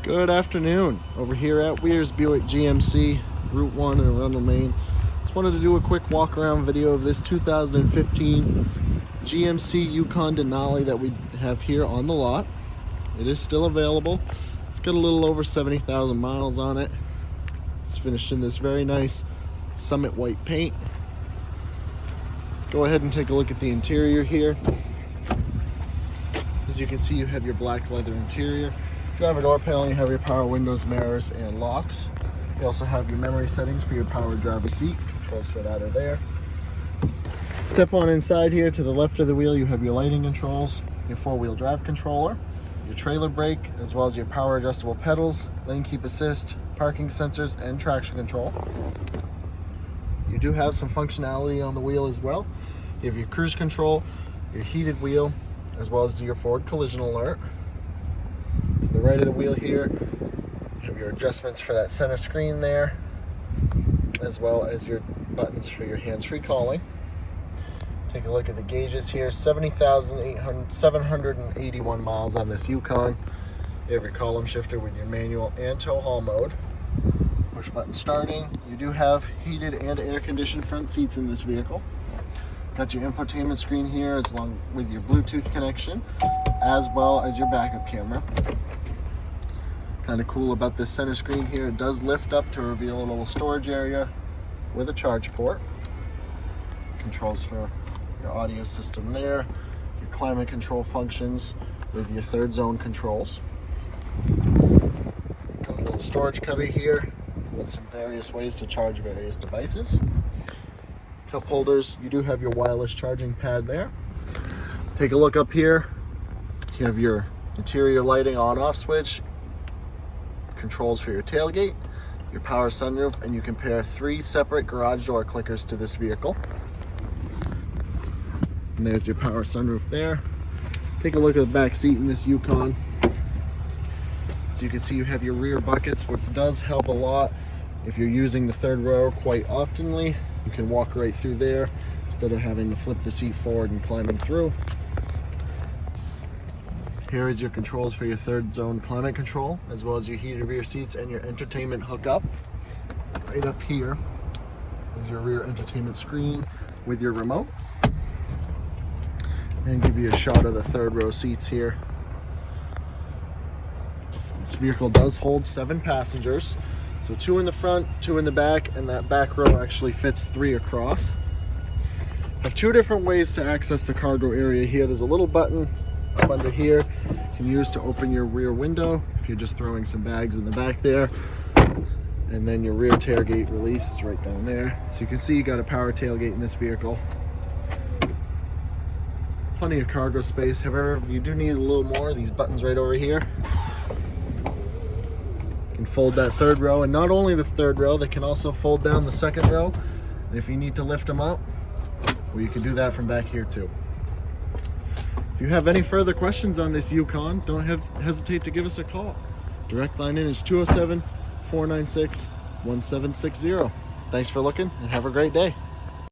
Good afternoon. Over here at Weir's Buick GMC, Route 1 in Arundel, Maine. Just wanted to do a quick walk around video of this 2015 GMC Yukon Denali that we have here on the lot. It is still available. It's got a little over 70,000 miles on it. It's finished in this very nice Summit white paint. Go ahead and take a look at the interior here. As you can see, you have your black leather interior. Driver door panel, you have your power windows, mirrors, and locks. You also have your memory settings for your power driver seat. Controls for that are there. Step on inside here. To the left of the wheel, you have your lighting controls, your four-wheel drive controller, your trailer brake, as well as your power adjustable pedals, lane keep assist, parking sensors, and traction control. You do have some functionality on the wheel as well. You have your cruise control, your heated wheel, as well as your forward collision alert. To the right of the wheel here, you have your adjustments for that center screen there, as well as your buttons for your hands-free calling. Take a look at the gauges here. 70,781 miles on this Yukon. You have your column shifter with your manual and tow haul mode. Push button starting. You do have heated and air-conditioned front seats in this vehicle. Got your infotainment screen here, as long with your Bluetooth connection, as well as your backup camera. Kind of cool about this center screen here, it does lift up to reveal a little storage area with a charge port. Controls for your audio system there, your climate control functions with your third zone controls. Got a little storage cubby here with some various ways to charge various devices. Cup holders, you do have your wireless charging pad there. Take a look up here. You have your interior lighting on-off switch, controls for your tailgate, your power sunroof, and you can pair 3 separate garage door clickers to this vehicle. And there's your power sunroof there. Take a look at the back seat in this Yukon. So you can see you have your rear buckets, which does help a lot if you're using the third row quite oftenly. You can walk right through there instead of having to flip the seat forward and climbing through. Here is your controls for your third zone climate control, as well as your heated rear seats and your entertainment hookup. Right up here is your rear entertainment screen with your remote. And give you a shot of the third row seats here. This vehicle does hold 7 passengers. So 2 in the front, 2 in the back, and that back row actually fits 3 across. Have 2 different ways to access the cargo area here. There's a little button up under here you can use to open your rear window if you're just throwing some bags in the back there. And then your rear tailgate release is right down there. So you can see you got a power tailgate in this vehicle. Plenty of cargo space. However, if you do need a little more, these buttons right over here. You can fold that third row, and not only the third row, they can also fold down the second row. And if you need to lift them up, well, you can do that from back here too. If you have any further questions on this Yukon, don't hesitate to give us a call. Direct line in is 207-496-1760. Thanks for looking, and have a great day.